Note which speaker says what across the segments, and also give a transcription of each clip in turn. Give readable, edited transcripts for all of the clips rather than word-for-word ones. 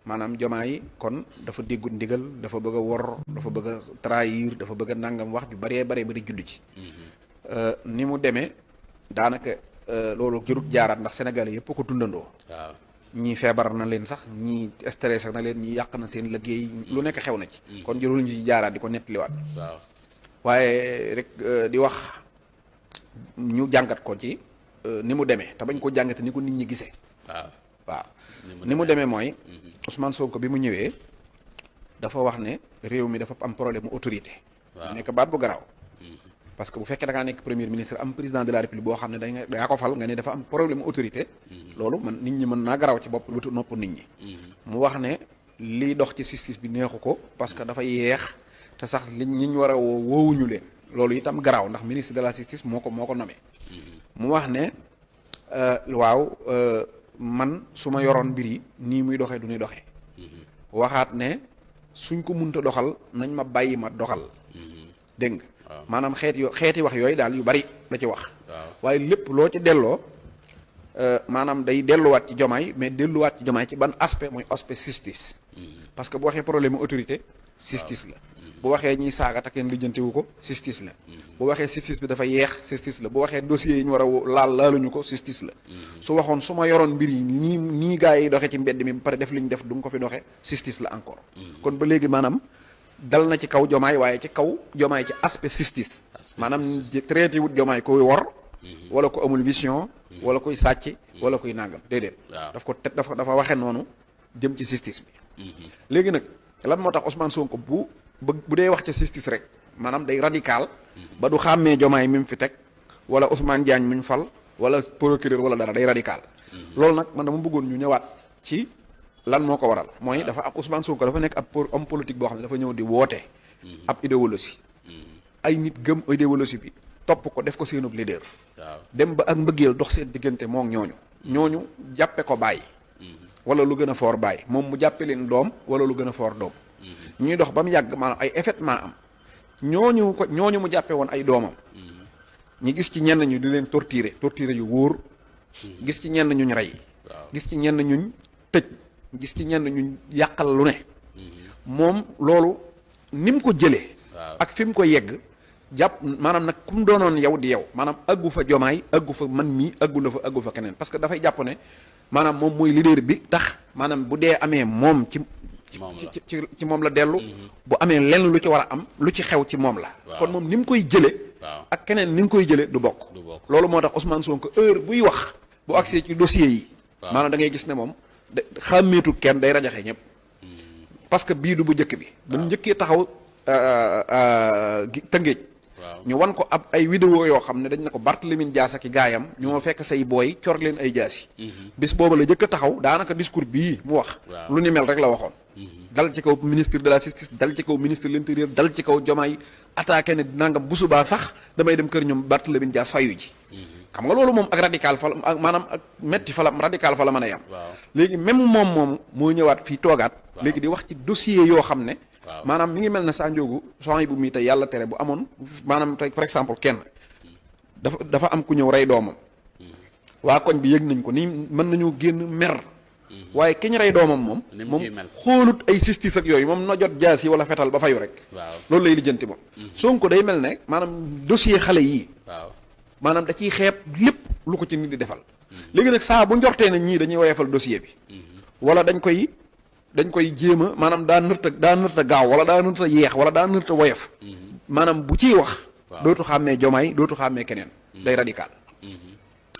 Speaker 1: maanaam Diomaye kon dafa déggut ndigal dafa bëgg a wor dafa bëgg a trahir dafa bëgg a nangam wax ju bëree bari judd ci ni mu demee daanaka loolu jërut jaaraat ndax sénégalais yëpp ko dundandoo
Speaker 2: waaw
Speaker 1: ñii feebar na leen sax ñii stressé na leen ñii yàq na seen liggéey lu nekk xew na ci kon jërul ñu ci jaaraat di ko nettaliwaat
Speaker 2: waaw
Speaker 1: waaye rek di wax ñu jàngat ko ci ni mu demee te bañ ko jàngate ni ko nit ñi gisee waaw ni mu demee mooy Ousmane Sonko bi mu ñëwee dafa wax ne réew mi dafa am problème mu autorité nekk baat bu garaaw parce que bu fekkee da ngaa nekk premier ministre am président de la république boo xam ne daa ko fal nga ne dafa am problème mu autorité loolu man nit ñi mën naa garaaw ci bopp bëtu nopp nit ñi mu wax ne liy dox ci justice bi neexu ko parce que dafa yeex te sax li ñi ñu war a woo woowuñu leen loolu itam garaaw ndax ministre de la justice moo ko nommé mu wax ne waaw man su ma yoroon mbir yi nii muy doxee du ñuy doxee waxaat ne suñ ko munta doxal nañ ma bàyyi ma doxal dégg nga maanaam xeeti wax yooyu daal yu bari la ci wax waaye lépp loo ci delloo maanaam day delluwaat ci Diomaye mais delluwaat ci Diomaye ci ban aspect mooy aspect justice parce que bu waxee problème mu autorité justice la bu waxee ñiy saaga te kenn lijjantiwu ko justice la bu waxee justice bi dafa yeex justice la bu waxee dossiers yi ñu war a laaluñu ko justice la su waxoon su ma yoroon mbir yi nii gars yi doxee ci mbedd mi ba pare def li ñu def du nga ko fi doxee justice la encore kon ba léegi maanaam dal na ci kaw Diomaye waaye ci kaw Diomaye ci aspect justice maanaam traité wut Diomaye koy wor wala ko amul vision wala koy sàcc wala koy nàngam déedéet dafa waxe noonu jëm ci justice bi léegi nag lan moo tax Ousmane Sonko bu dee wax ci justice rek maanaam day radical ba du xàmmee Diomaye mi mu fi teg wala Ousmane Diagne mi ñu fal wala procureur wala dara day radical loolu nag man dama bëggoon ñu ñëwaat ci lan moo ko waral mooy dafa am Ousmane Sonko dafa nekk ab homme politique boo xam ne dafa ñëw di woote ab idéologie ay nit gëm idéologie bi topp ko def ko seenub leader dem ba ak mbëggeel dox seen diggante moom ñooñu jàppe ko bàyyi wala lu gën a foor bàyyi moom mu jàppe leen doom wala lu gën a foor doom ñuy dox ba mu yàgg maanaam ay effectivement am ñooñu mu jàppe woon ay doomam ñi gis ci ñenn ñu di leen torturer yu wóor gis ci ñenn ñuñ rey gis ci ñenn ñuñ tëj gis ci ñenn ñuñ yàqal lu ne moom loolu ni mu ko jëlee ak fi mu ko yegg jàpp maanaam nag ku mu doonoon yow di yow maanaam aggu fa Diomaye aggu fa man mii aggu fa keneen parce que dafay jàpp ne maanaam moom mooy leader bi tax maanaam bu dee amee moom ci moom la dellu bu amee lenn lu ci war a am lu ci xew ci moom la kon moom ni mu koy jële ak keneen ni mu koy jële du bokk loolu moo tax Ousmane Sonko heure buy wax bu agsee ci dossier yi maanaam da ngay gis ne moom xàmmeetu kenn day rajaxe ñëpp parce que bii du bu njëkk bi ba njëkkee taxaw Tëngéej ñu wan ko ab ay vidéo yoo xam ne dañ ne ko Barthélémy Dias ak gaayam ñoo fekk say booy cor leen ay jaasi bis booba la jëkk a taxaw daanaka discours bii mu wax lu ni mel rek la waxoon dal ci kaw ministre de la justice dal ci kaw ministre de l'intérieur dal ci kaw Diomaye attaqué ne nangam bu subaa sax damay dem kër ñoom Barthélémy Dias fayu ji xam nga loolu moom ak radical fa ak maanaam ak metti fa la radical fa la mën a yam léegi même moom moo ñëwaat fii toogaat léegi di wax ci dossier yoo xam ne maanaam mi ngi mel ne Sa Ndiogou soxna bu mii tey yàlla tere bu amoon maanaam tey par exemple kenn dafa am ku ñëw rey doomam waa koñ bi yëg nañ ko ni mën nañu génn mer waaye ki ñu rey doomam moom xoolut ay justice ak yooyu moom na jot jaas yi wala fetal ba fayu rek loolu lay lijjanti moom Sonko day mel ne maanaam dossier xale yii maanaam da ciy xeeb lépp lu ko ci nit di defal léegi nag saa bu njortee ne ñii dañuy woyefal dossier bi wala dañ koy jéem a maanaam daa nërta gaaw wala daa nërta yeex wala daa nërta woyef maanaam bu ciy wax dootu xàmmee Diomaye dootu xàmmee keneen day radical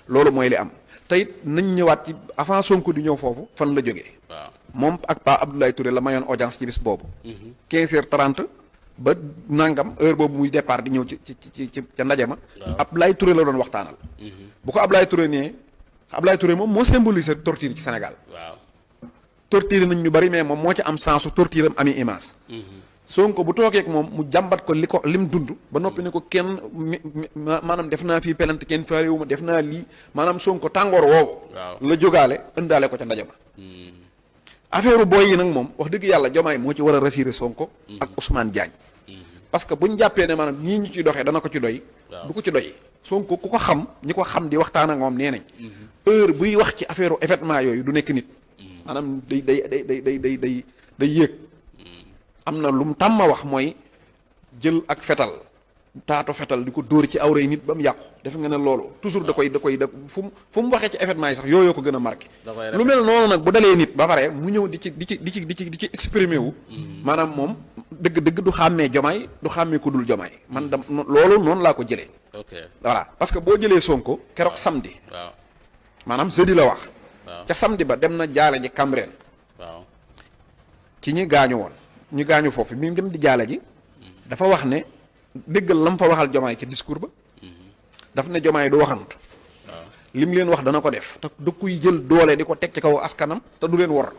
Speaker 1: loolu mooy li am te it nañ ñëwaat ci avant Sonko di ñëw foofu fan la jógee moom ak Pa Abdoulaye Touré la mayoon audience ci bis boobu 15h30 ba nangam heure boobu muy départ di ñëw ci ca ndaje ma Abdoulaye Touré la doon waxtaanal bu ko Abdoulaye Touré moom moo symbolisé torture ci Sénégal torture nañ ñu bari mais moom moo ci am sensu torture am ami image Sonko bu toogee ak moom mu jàmbat ko lim dund ba noppi ne ko kenn maanaam def naa fii pelante kenn faalewu ma def naa lii maanaam Sonko tàngoor woowu la jógaale ëndaale ko ca ndaje ma affaire booy yi nag moom wax dëgg yàlla Diomaye moo ci war a rassurer Sonko ak Ousmane Diagne parce que buñ jàppee ne maanaam ñii ñu ciy doxee dana ko ci doy du ko ci doy Sonko ku ko xam ñi ko xam di waxtaan ak moom nee nañ heure buy wax ci affaire événement yooyu du nekk nit maanaam day yéeg. am na lu mu tàmm wax mooy jël ak fetal taatu fetal di ko dóor ci awray nit ba mu yàqu defe nga ne loolu toujours da koy fu mu waxee ci événement yi sax yooyu ko gën a marqué. lu mel noonu nag bu dalee nit ba pare mu ñëw di ci exprimer wu. maanaam moom dëgg du xàmmee Jomaay du xàmmee ku dul Jomaay man da loolu noonu laa ko jëlee.
Speaker 2: ok
Speaker 1: voilà parce que boo jëlee Sonko keroog samedi.
Speaker 2: waaw
Speaker 1: maanaam jeudi la wax.
Speaker 2: waaw
Speaker 1: ca samedi ba dem na jaale ji Cambérène.
Speaker 2: waaw
Speaker 1: ci ñi gaañu woon ñu gaañu foofu bi mu dem di jaale ji. dafa wax ne déggal la mu fa waxal Jomaay ci discours ba. daf ne Jomaay du waxantu.
Speaker 2: waaw
Speaker 1: lim leen wax dana ko def te da kuy jël doole di ko teg ci kaw askanam te du leen wor.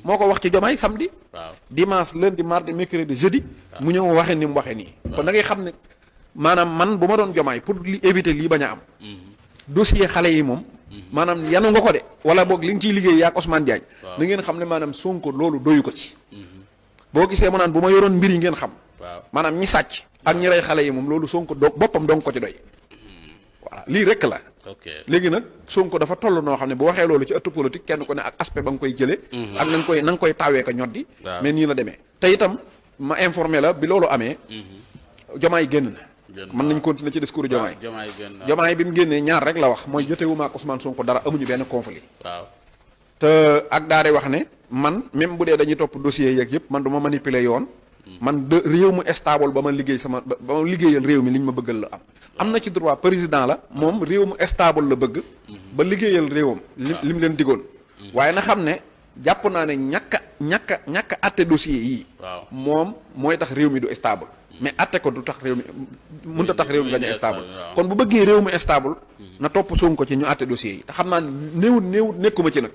Speaker 1: moo ko wax ci Jomaay samedi.
Speaker 2: waaw
Speaker 1: dimanche lundi mardi mercredi jeudi. mu ñëw waxee ni mu waxee nii. kon da ngay xam ne maanaam man bu ma doon Jomaay pour li éviter lii bañ a am. dossier xale yi moom. maanaam yanu nga ko de wala boog li nga ciy liggéey yaa ak Ousmane Diagne. na ngeen xam ne maanaam Sonko loolu doyu ko ci. boo gisee mu naan bu ma yoroon mbir yi ngeen xam.
Speaker 2: waaw
Speaker 1: maanaam ñi sàcc. ak ñi rey xale yi moom loolu Sonko boppam dong ko ci doy. voilà lii rek la.
Speaker 2: ok
Speaker 1: léegi nag Sonko dafa toll noo xam ne bu waxee loolu ci ëttu politique kenn ko ne ak aspect ba nga koy jëlee. ak na nga koy tawee ko ñoddi. mais nii la demee te itam ma informé la bi loolu amee. Jomaay génn na. mën nañ continuer ci discours Jomaay. Jomaay bi mu génnee ñaar rek la wax mooy jotewuma ak Ousmane Sonko dara amuñu benn conflit.
Speaker 2: waaw
Speaker 1: te ak daa di wax ne man même bu dee dañuy topp dossier yeeg yëpp man du ma manipuler yoon. man de réew mu stable ba ma liggéey ba ma liggéeyal réew mi li ñu ma bëggal la am na ci droit président la moom réew mu stable la bëgg. ba liggéeyal réewam. li mu leen digoon. waaye na xam ne jàpp naa ne ñàkk a àtte dossier yii. moom mooy tax réew mi du stable. mais àtte ko du tax réew mi mënut a tax réew mi bañ a stable. kon bu bëggee réew mi stable. na topp Sonko ci ñu àtte dossier yi te xam naa néewut nekkuma ci nag.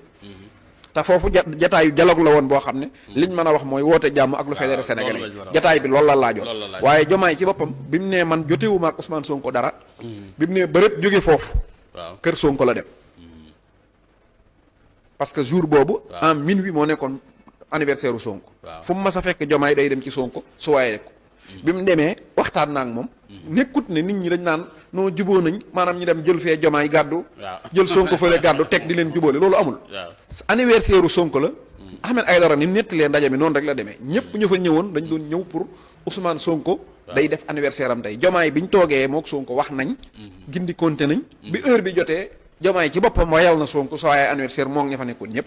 Speaker 1: te foofu jataayu dialogue la woon boo xam ne liñ mën a wax mooy woote jàmm ak lu fédéré Sénégalais yi jataay bi loolu la laajoon waaye Jomaay ci boppam bi mu nee man jotewuma ak Ousmane Sonko dara bi mu nee bërët jóge foofu kër Sonko la dem parce que jour boobu en minuit moo nekkoon anniversaire u Sonko fu mu mas a fekk Jomaay day dem ci Sonko su waaye ko bi mu demee waxtaan naa ak moom nekkut ne nit ñi dañ naan noo juboo nañ maanaam ñu dem jël fee Jomaay gàddu jël Sonko fële gàddu teg di leen jubóole loolu amul anniversaire u Sonko la Ahmed Aïdara ni netti leen ndaje mi noonu rek la demee ñëpp ñu fa ñëwoon dañ doon ñëw pour Ousmane Sonko day def anniversaire am tey Jomaay bi ñu toogee mook Sonko wax nañ gindi konte nañ bi heure bi jotee Jomaay ci boppam wayal na Sonko soo waaye anniversaire moo ngi ña fa nekkoon ñëpp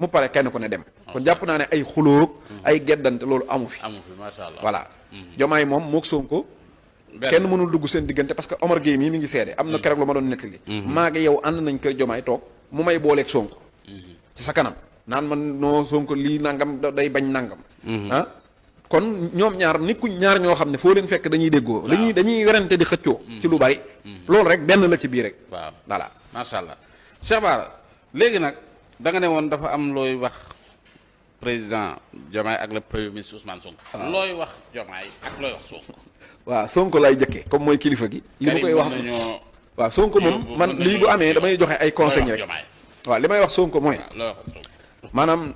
Speaker 1: mu pare kenn ku ne dem kon jàpp naa ne ay xulóog ay geddante loolu amu fi
Speaker 2: macha allah
Speaker 1: voilà Jomaay moom mook Sonko kenn mënul dugg seen diggante parce que Omar Gueye mii mi ngi seede am na keroog lu ma doon nettali maa ngi yow ànd nañ kër Jomaay toog mu may booleeg Sonko ci sa kanam naan man noo Sonko lii nangam day bañ nangam ah kon ñoom ñaar nikkuñ ñaar ñoo xam ne foo leen fekk dañuy déggoo dañuy werante di xëccoo ci lu bari loolu rek benn la ci biir rek
Speaker 2: waaw
Speaker 1: voilà
Speaker 2: macha allah Cheikh Bara léegi nag da nga ne woon dafa am looy wax président Diomaye ak le premier ministre Ousmane Sonko looy wax Diomaye ak looy wax Sonko
Speaker 1: waaw Sonko lay jëkkee comme mooy kilifa gi li ma koy wax waaw Sonko moom man lii bu amee damay joxe ay conseils rek waaw li may wax Sonko mooy maanaam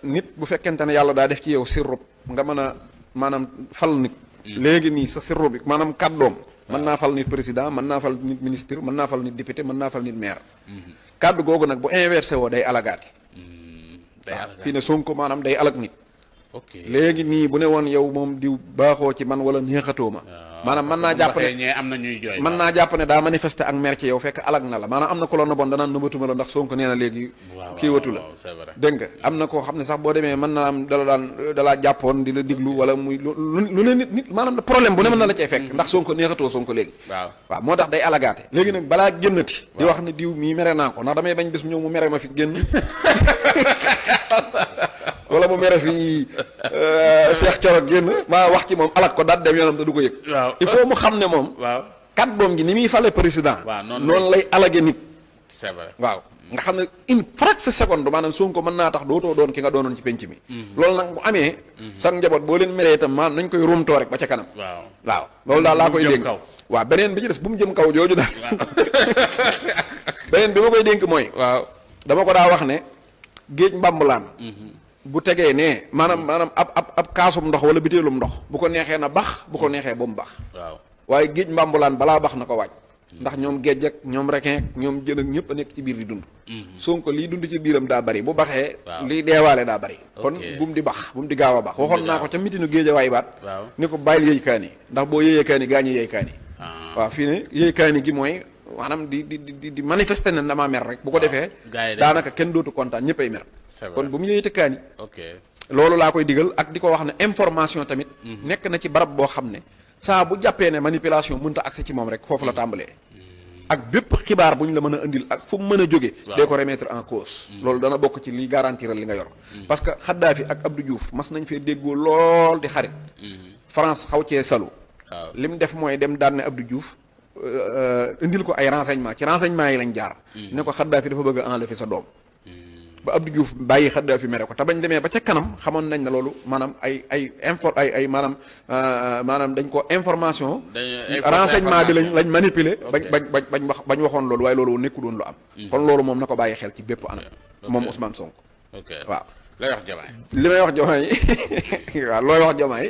Speaker 1: nit bu fekkente ne yàlla daa def ci yow sirru nga mën a maanaam fal nit léegi nii sa sirru bi maanaam kàddoom mën naa fal nit président mën naa fal nit ministre mën naa fal nit député mën naa fal nit maire kàddu googu nag bu inversé woo day alagaati fii ne Sonko maanaam day alag nit léegi nii bu ne woon yow moom diw baaxoo ci man wala neexatoo ma maanaam mën naa jàpp ne
Speaker 2: am na ñuy jooy
Speaker 1: mën naa jàpp ne daa manifester ak mer ci yow fekk alag na la maanaam am na ko la na bon danaan nëbatuma la ndax Sonko nee na léegi kii watu la dégg nga am na koo xam ne sax boo demee mën naa am dalaa jàppoon di la diglu wala muy lu ne nit maanaam problème bu ne mën na la cay fekk ndax Sonko neexatoo Sonko léegi waaw moo tax day alagaate léegi nag balaa génnati di wax ne diw mii mere naa ko ndax damay bañ bis ñëw mu mere ma fi génn wala mu mere fi Cheikh Thioro génn maa wax ci moom alak ko daat dem yoonam te du ko yëg il faut mu xam ne moom kàddoom gi ni muy fale président noonu lay alage nit
Speaker 2: c'est vrai
Speaker 1: waaw nga xam ne une fraction seconde maanaam Sonko mën naa tax dootoo doon ki nga doonoon ci penc mi loolu nag bu amee sax njaboot boo leen meree itam maanaam nañ koy rumtoo rek ba ca kanam waaw loolu daal laa koy dénk waaw beneen bi ci des bu mu jëm kaw jooju daal beneen bi ma koy dénk mooy waaw dama ko daa wax ne géej mbambulaan bu tegee ne maanaam ab kaasum ndox wala biteelum ndox bu ko neexee na bax bu ko neexee ba mu bax waaye géej mbambulaan balaa bax na ko waaj ndax ñoom géej ak ñoom requin ak ñoom jën ak ñëpp a nekk ci biir di dund. Sonko liy dund ci biiram daa bari bu baxee. liy deewaale daa bari. kon bu mu di bax bu mu di gaaw a bax waxoon naa ko ca mitinu Géejawaay baat. ni ko bàyyil yëy kaani ndax boo yëyee kaani gaañu yëy kaani. waaw fii ne yëy kaani gi mooy maanaam di manifester ne damaa mer rek. bu ko defee daanaka kenn dootu kontaan ñëppay mer. kon bu mu yëyee te kaani. loolu laa koy digal ak di ko wax ne information tamit. nekk na ci barab boo xam ne saa bu jàppee ne manipulation mënta accès ci moom rek foofu la tàmbalee. ak bépp xibaar bu ñu la mën a indil ak fu mu mën a jóge dee ko remettre en cause. loolu dana bokk ci li garantiral li nga yor. parce que Kadhafi ak Abdou Diouf mas nañ fee déggoo lool di xarit. France xaw cee salu. li mu def mooy dem daan ne Abdou Diouf indil ko ay renseignement ci renseignement yi lañ jaar. ne ko Kadhafi dafa bëgg a enlever sa doom. ba Abdou Diouf bàyyi Kadhafi mere ko te bañ demee ba ca kanam xamoon nañ ne loolu maanaam ay maanaam dañ ko information. renseignement bi lañ manipuler. bañ waxoon loolu waaye loolu nekkul woon lu am. kon loolu moom na ko bàyyi xel ci bépp anam. moom Ousmane Sonko. waaw.
Speaker 2: looy wax Diomaye.
Speaker 1: li may wax Diomaye waaw looy wax Diomaye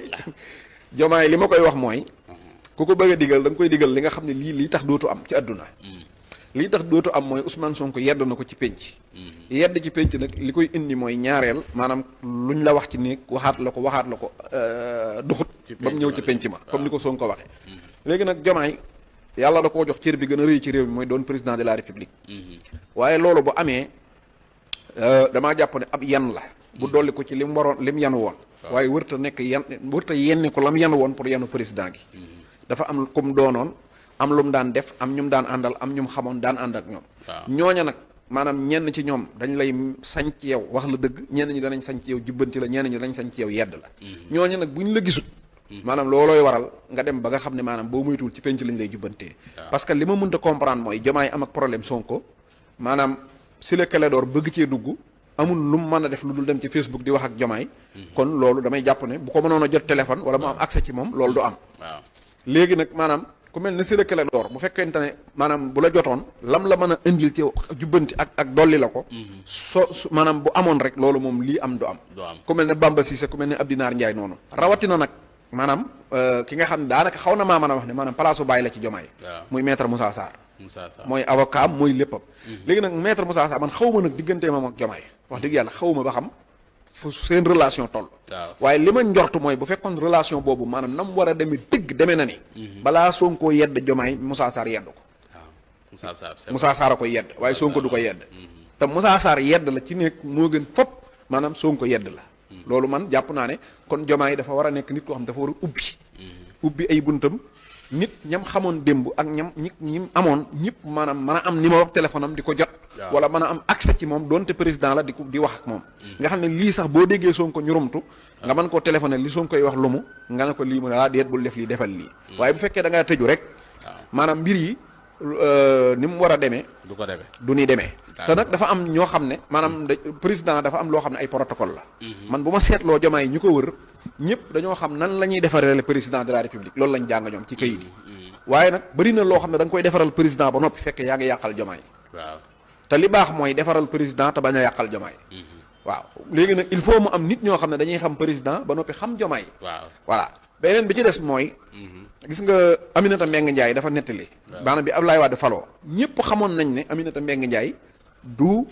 Speaker 1: Diomaye li ma koy wax mooy. ku ko bëgg a digal da nga koy digal li nga xam ne lii tax dootu am ci àdduna. lii tax dootu am mooy Ousmane Sonko yedd na ko ci pénc. yedd ci pénc nag li koy indi mooy ñaareel maanaam luñ la wax ci néeg waxaat la ko duxut ba mu ñëw ci pénc ma comme ni ko Sonko waxee. léegi nag Diomaye yàlla da koo jox cër bi gën a rëy ci réew mi mooy doon président de la république. waaye loolu bu amee damaa jàpp ne ab yan la. bu dolli ko ci lim yan woon. waaye wërta nekk wërta yenni ko lam yan woon pour yanu président gi. dafa am comme doonoon. am lu mu daan def am ñum daan àndal am ñum xamoon daan ànd ak ñoom. ñooña nag maanaam ñenn ci ñoom dañ lay sañ ci yow wax la dëgg ñenn ñi danañ sañ ci yow jubbanti la ñenn ñi danañ sañ ci yow yedd la. ñooña nag bu ñu la gisut. maanaam loolooy waral nga dem ba nga xam ne maanaam boo moytuwul ci penc lañ lay jubbantee. parce que li ma mënta comprendre mooy Diomaye am ak problème Sonko maanaam Ciré Clédor bëgg cee dugg amul lu mu mën a def lu dul dem ci Facebook di wax ak Diomaye. kon loolu damay jàpp ne bu ko mënoon a jot téléphone wala mu am accès ci moom loolu du am. léegi nag maanaam. ku mel ne Ciré Clédor bu fekkente ne maanaam bu la jotoon lam la mën a indil ci jubbanti ak dolli la ko. maanaam bu amoon rek loolu moom lii am du am. ku mel ne Bamba Cissé ku mel ne Abdinaar Ndiaye noonu. rawatina nag maanaam ki nga xam ne daanaka xaw na maa mën a wax ne maanaam palaasu bàyyi la ci Diomaye. muy maître Moussa Sarr. mooy avocat mooy léppam. léegi nag maître Moussa Sarr man xaw ma nag diggante moom ak Diomaye wax dëgg yàlla xaw ma ba xam. fu seen relation toll. waaye li ma njort mooy bu fekkoon relation boobu maanaam na mu war a demee dëgg demee na ni. balaa Sonko yedd Diomaye Moussa Sarr yedd ko. Moussa Sarr a koy yedd waaye Sonko du ko yedd. te Moussa Sarr yedd la ci nekk moo gën fop maanaam Sonko yedd la. loolu man jàpp naa ne kon Diomaye dafa war a nekk nit koo xam dafa war a ubbi ay buntam nit ñam xamoon démb ak ñi amoon ñëpp maanaam mën a am numéro téléphone am di ko jot. wala mën a am accès ci moom donte président la di wax ak moom. nga xam ne lii sax boo déggee Sonko ñurumtu nga mën koo téléphoné li Sonko koy wax lumu nga ne ko lii mu ne déet bul def lii defal lii. waaye bu fekkee da ngaa tëju rek. maanaam mbir yi ni mu war a demee.
Speaker 2: du ko demee
Speaker 1: du ni demee. te nag dafa am ñoo xam ne maanaam président dafa am loo xam ne ay protocole la. man bu ma seetloo Diomaye ñu ko wër ñëpp dañoo xam nan la ñuy defaree le président de la république loolu lañ jàng ñoom ci këyit yi. waaye nag bëri na loo xam ne da nga koy defaral président ba noppi fekk yaa ngi yàqal Diomaye.
Speaker 2: waaw
Speaker 1: te li baax mooy defaral président te bañ a yàqal Diomaye. waaw léegi nag il faut mu am nit ñoo xam ne dañuy xam président ba noppi xam Diomaye.
Speaker 2: waaw
Speaker 1: voilà beneen bi ci des mooy. gis nga Aminata Mbengue Ndiaye dafa nettali. maanaam bi Ablaye Wade faloo ñëpp xamoon nañ ne Aminata Mbengue Ndiaye du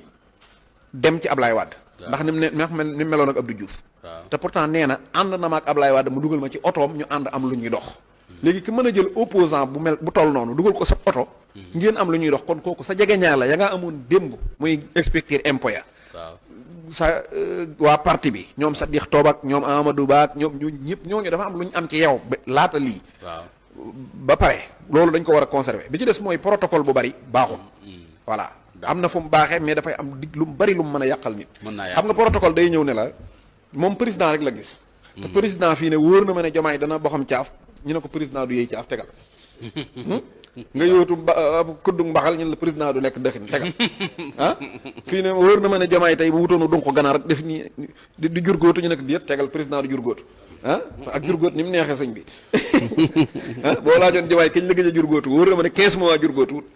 Speaker 1: dem ci Ablaye Wade. ndax ni mu meloon ak Abdou Diouf. te pourtant nee na ànd na ma ak Ablaye Wade mu dugal ma ci otoom ñu ànd am lu ñuy dox. léegi ki mën a jël opposant bu toll noonu dugal ko sa oto. ngeen am lu ñuy dox kon kooku sa jegeñaar la ya nga amoon démb muy inspecteur impôt ya sa waa parti bi ñoom sa dix toob ak ñoom Amadou Ba ak ñoom ñëpp ñooñu dafa am lu ñu am ci yow laata lii. ba pare loolu dañ ko war a conserver bi ci des mooy protocole bu bari baaxul. voilà am na fu mu baaxee mais dafay am dig lu mu bari lu mu mën a yàqal nit. xam nga protocole day ñëw ne la moom président rek la gis. te président fii ne wóor na ma ne Diomaye dana boxam caaf ñu ne ko président du yéey caaf tegal. nga yóotu kuddug mbaxal ñu ne la président du lekk dëxin tegal ah fii ne wóor na ma ne Diomaye tey bu wutoonu dunq ganaar rek def nii di jurgóotu ñu nekk diet tegal président du jurgóotu ak jurgóot ni mu neexee sëñ bi boo laajoon Diomaye kañ la gëj a jurgóotu wóor na ma ne 15 mois jurgóotu wut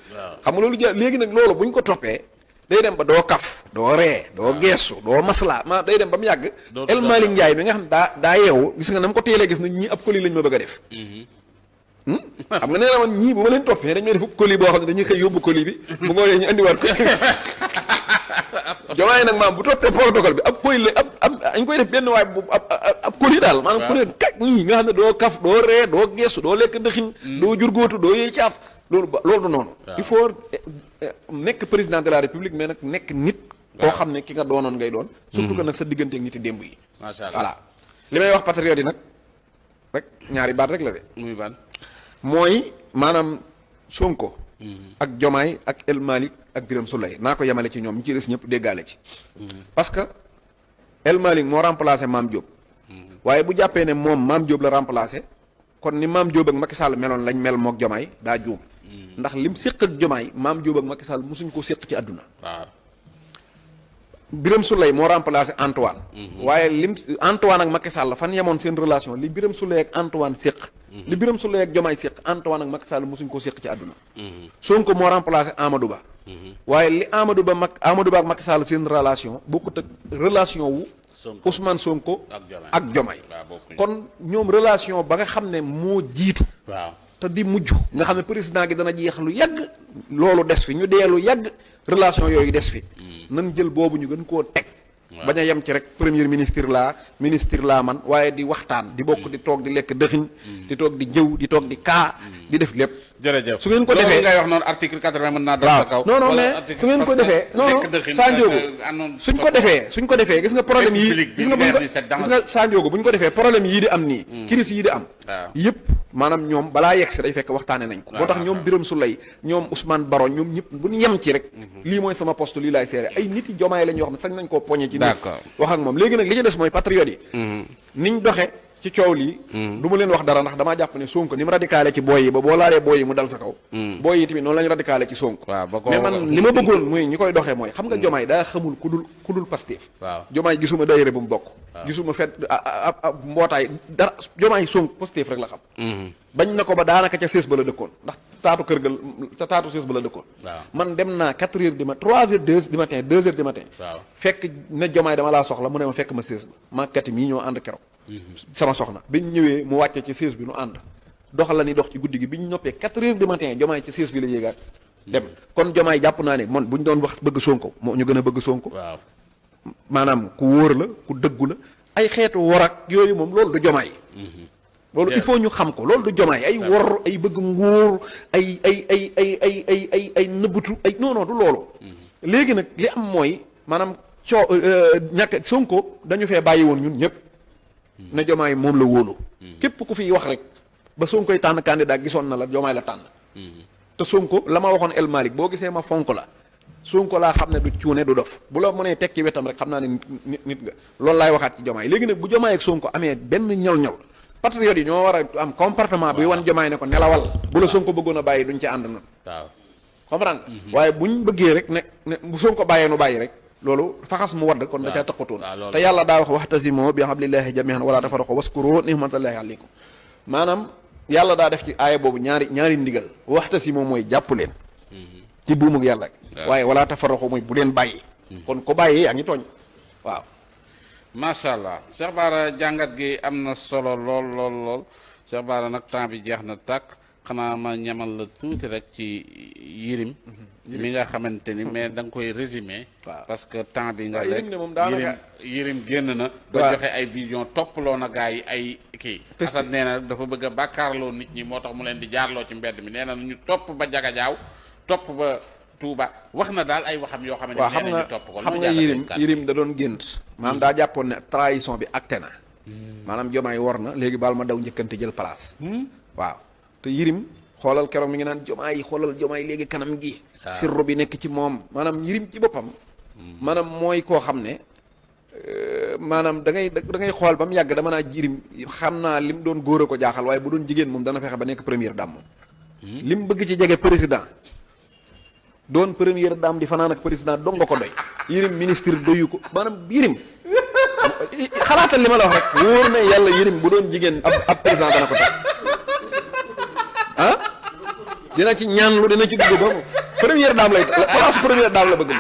Speaker 1: xam nga loolu léegi nag loolu buñ ko toppee day dem ba doo kaf doo ree doo geesu doo maslaa ma day dem ba mu yàgg El Malick Ndiaye mi nga xam daa yeewu gis nga na mu ko teelee gis na ñi ab colis lañ ma bëgg a def xam nga nee na man ñii bu ma leen toppee dañ may def colis boo xam ne dañuy xëy yóbbu colis bi bu ngoonee ñu andiwaat ko Diomaye nag maam bu toppee protocole bi ab colis la ab dañ koy def benn waay bu ab colis daal maanaam ku ne kak ñii nga xam ne doo kaf doo ree doo geesu doo lekk ndëxiñ doo jurgóotu doo yëy caaf loolu du noonu il faut nekk président de la république mais nag nekk nit koo xam ne ki nga doonoon ngay doon surtout que nag sa digganteeg nit yi démb yi
Speaker 2: macha allah
Speaker 1: voilà li may wax patriote yi nag rek ñaari baat rek la de
Speaker 2: muy ban
Speaker 1: mooy maanaam Sonko ak Diomaye ak El Malick ak Birame Souleye naa ko yemale ci ñoom ñu ci des ñëpp déggaale ci parce que El Malick moo remplacé Mame Diop waaye bu jàppee ne moom Mame Diop la remplacé kon ni Mame Diop ak Macky Sall meloon lañ mel mook Diomaye daa juum ndax lim séq ak Diomaye Mame Diop ak Macky Sall mosuñ ko séq ci àdduna
Speaker 2: waaw
Speaker 1: Birame Souleye moo remplacé Antoine waaye lim Antoine ak Macky Sall fan yemoon seen relation li Birame Souleye ak Antoine séq li Birame Souleye ak Diomaye séq Antoine ak Macky Sall mosuñ koo séq ci àdduna Sonko moo remplacé Amadou Ba waaye li Amadou Ba ak Macky Sall seen relation bokkut ak relation wu Ousmane Sonko ak Diomaye kon ñoom relation ba nga xam ne moo jiitu
Speaker 2: waaw
Speaker 1: te di mujj nga xam ne président gi dana jeex lu yàgg loolu des fi ñu dee lu yàgg relation yooyu des fi nan jël boobu ñu gën koo teg bañ a yem ci rek premier ministre laa man waaye di waxtaan di bokk di toog di lekk dëxiñ di toog di jëw di toog di kaa di def lépp
Speaker 2: jërëjëf
Speaker 1: su ngeen ko defee
Speaker 2: ngay wax noonu article 80 mën naa dal sa kaw
Speaker 1: non mais su ngeen ko defee non Sanjoogu suñ ko defee gis nga problème yii gis nga Sanjoogu bu ñu ko defee problème yii di am nii crise yii di am yëpp maanaam ñoom balaa yegg si day fekk waxtaane nañ ko boo tax ñoom Birame Souleye ñoom Ousmane Baro ñoom ñëpp bu ñu yem ci rek lii mooy sama poste lii laay seere ay nit yi Diomaye lañ yoo xam ne sañ nañ koo poñe ci nit wax ak moom léegi nag li ci des mooy patriote yi niñ doxe ci coow lii du ma leen wax dara ndax damaa jàpp ne Sonko ni mu radicale ci booy yi ba boo laalee booy yi mu dal sa kaw booy yi tamit noonu lañu radicale ci Sonko mais man li ma bëggoon mooy ñi koy doxee mooy xam nga Diomaye daa xamul ku dul Pastef Diomaye gisuma daayira bu mu bokk gisuma fet ab mbootaay dara Diomaye Sonko Pastef rek la xam bañ na ko ba daanaka ca sées ba la dëkkoon ndax taatu kër ga ca taatu sées ba la dëkkoon man dem naa 4 heures du matin 3 heures du matin 2 heures du matin fekk ne Diomaye dama laa soxla mu ne ma fekk ma sées ba makkati mii ñoo ànd keroog sama soxna biñ ñëwee mu wàcce ci sées bi nu ànd doxal la ni dox ci guddi gi biñ noppee 4 heures du matin Diomaye ci sées bi la yéegaat dem kon Diomaye jàpp naa ne man buñ doon wax bëgg Sonko moo ñu gën a bëgg Sonko maanaam ku wóor la ku dëggu la ay xeetu wor ak yooyu moom loolu du Diomaye loolu il faut ñu xam ko loolu du Diomaye ay wor ay bëgg nguur ay nëbbatu ay non du loolu léegi nag li am mooy maanaam ñàkk Sonko dañu fee bàyyi woon ñun ñëpp ne Diomaye moom la wóolu képp ku fiy wax rek ba Sonkoy tànn candidat gisoon na la Diomaye la tànn te Sonko la ma waxoon El Malick boo gisee ma fonk la Sonko laa xam ne du cuune du dof bu la mënee tekki wetam rek xam naa ne nit nga loolu laay waxaat ci Diomaye léegi nag bu Diomaye ak Sonko amee benn ñol-ñol patriote yi ñoo war a am comportement bi wan Diomaye ne ko nelawal bu la Sonko bëggoon a bàyyi duñ ci ànd noonu comprendre waaye buñ bëggee rek ne bu Sonko bàyyee nu bàyyi rek loolu faxas mu wadd kon da caa taqatoon te yàlla daa wax waxtasimoo bi hablillahi jami'an wala tafarraqu waskuru ni'matallahi alaykum maanaam yàlla daa def ci aaya boobu ñaari ndigal waxtasimoo mooy jàpp leen ci buumug yàlla waaye wala tafarraqu mooy bu leen bàyyi kon ko bàyyi yaa ngi tooñ waaw
Speaker 2: macha allah Cheikh Bara jàngat gi am na solo lool Cheikh Bara nag temps bi jeex na tàkk xanaa ma ñamal la tuuti rek ci Yirim mi nga xamante ni mais da nga koy résumé parce que temps bi nga rek Yirim génn na ba joxe ay vision topploo na gars yi ay kii Assane nee na dafa bëgg a bàkkaarloo nit ñi moo tax mu leen di jaarloo ci mbedd mi nee na ñu topp ba Jagajaaw topp ba Touba wax na daal ay waxam yoo xam ne nee na ñu topp ko
Speaker 1: xam nga Yirim da doon gént maanaam daa jàppoon ne trahison bi acté na maanaam Diomaye war na léegi baal ma daw njëkkante jël place waaw te Yirim xoolal keroog mi ngi naan Diomaye xoolal Diomaye léegi kanam gi sirru bi nekk ci moom maanaam Yirim ci boppam maanaam mooy koo xam ne maanaam da ngay xool ba mu yàgg dama naa Yirim xam naa lim doon góor a ko jaaxal waaye bu doon jigéen moom dana fexe ba nekk première dame moom lim bëgg ci jege président doon première dame di fanaan ak président dong nga ko doy Yirim ministre doyu ko maanaam Yirim xalaatal li ma la wax rek wóor na yàlla Yirim bu doon jigéen ab président dana ko teg dina ci ñaanlu dina ci dugg ba première dame lay place première dame la bëgg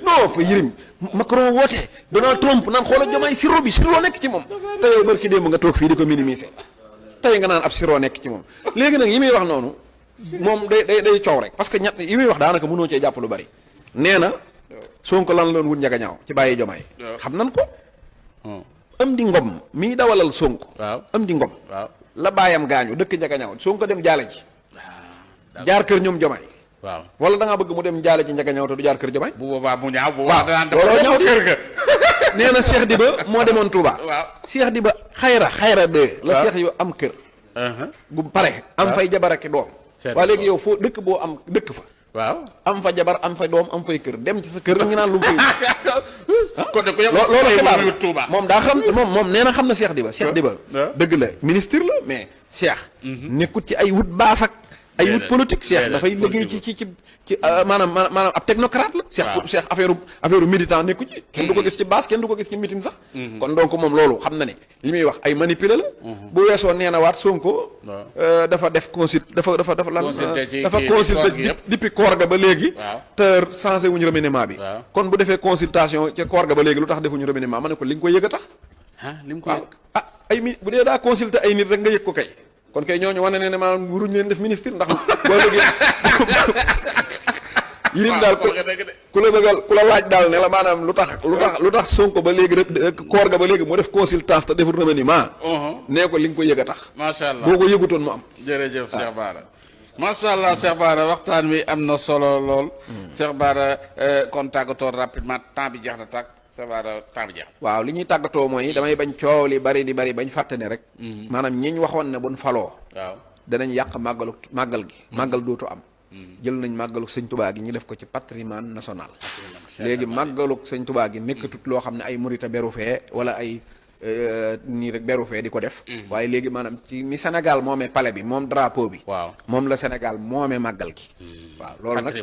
Speaker 1: non fa Yirim Macron woote Donald Trump naan xoolal Diomaye sirop nekk ci moom te yow barki démb nga toog fii di ko minimiser tey nga naan ab siroo nekk ci moom léegi nag yi muy wax noonu moom day coow rek parce que ñett yi muy wax daanaka mënoo cee jàpp lu bari nee na Sonko lan loon wut njaga ñaaw ci bàyyi jomaay xam nan ko am di ngom mii dawalal Sonko am di ngom la bàyyam gaañu dëkk njaga ñaaw Sonko dem jaale ji jaar kër ñoom jomaay wala da ngaa bëgg mu dem jaale ji njaga ñaaw te du jaar kër jomaay
Speaker 2: bu boobaa mu ñaaw bu boobaa danaan
Speaker 1: looloo ñaaw
Speaker 2: kër ga
Speaker 1: nee na Cheikh Diba moo demoon Touba Cheikh Diba xayra de la Cheikh yu am kër bu pare am fay jabar ak doom waa léegi yow foo dëkk boo am dëkk fa am fa jabar am fa doom am fay kër dem ci sa kër ñu naan lu mu fay
Speaker 2: kon de ko yow
Speaker 1: loolu xibaar
Speaker 2: Touba
Speaker 1: moom daa xam moom nee na xam na Cheikh Diba dëgg la ministre la mais Cheikh nekkut ci ay wut baas ak ay wut politique Cheikh dafay liggéey ci maanaam ab technocrate la Cheikh affaire militant nekku ci kenn du ko gis ci base kenn du ko gis ci meeting sax kon donc moom loolu xam na ne li muy wax ay manipuler la bu weesoo nee na waat Sonko dafa def dafa consulté depuis koor ga ba léegi te changé wuñu remaniement bi kon bu defee consultation ca koor ga ba léegi lu tax defuñu remaniement ma ne ko li nga koy yëg a tax ay bu dee daa consulté ay nit rek nga yëg ko kay kon kay ñooñu wane ne maanaam wuruñ leen def ministre ndax boo léegi yirim daal ku la bëggal ku la laaj daal ne la maanaam lu tax Sonko ba léegi rek koor ga ba léegi mu def consultance te deful remaniement nee ko li nga ko yëg a tax
Speaker 2: macha allah
Speaker 1: boo ko yëgutoon mu am
Speaker 2: jërëjëf Cheikh Bara macha allah Cheikh Bara waxtaan wi am na solo lool Cheikh Bara kon tàggatoo rapidement temps bi jeex na tàkk Cheikh Bara temps bi jeex
Speaker 1: waaw li ñuy tàggatoo mooy damay bañ coow li bari di bari bañ fàtte ne rek maanaam ñiñ waxoon ne buñ faloo danañ yàq màggal gi màggal dootu am jël nañ màggaluk sëñ Touba gi ñu def ko ci patrimoine national léegi màggaluk sëñ Touba gi nekkatut loo xam ne ay murita beru fee wala ay nii rek beru fee di ko def waaye léegi maanaam ci ni Sénégal moomee palais bi moom drapeau bi moom la Sénégal moomee màggal gi waaw loolu nag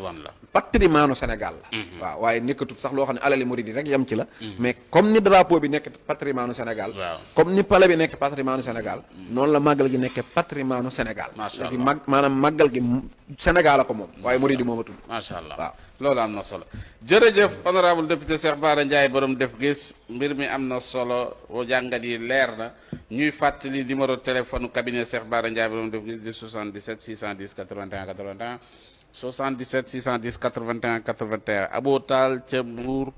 Speaker 1: patrimoine Sénégal la waaw waaye nekkatut sax loo xam ne alali murid yi rek yem ci la mais comme ni drapeau bi nekk patrimoine Sénégal comme ni palais bi nekk patrimoine Sénégal noonu la màggal gi nekk patrimoine Sénégal léegi maanaam màggal gi Sénégal a ko moom waaye murid yi moomatul
Speaker 2: macha allah waaw loolu am na solo jërëjëf honorable député Cheikh Bara Ndiaye borom def gis mbir mi am na solo jàngat yi leer na ñuy fàttali numéro téléphone cabinet Cheikh Bara Ndiaye borom def gis di 77 610 81 81 77 610 81 81 Abo Tall ca Mbour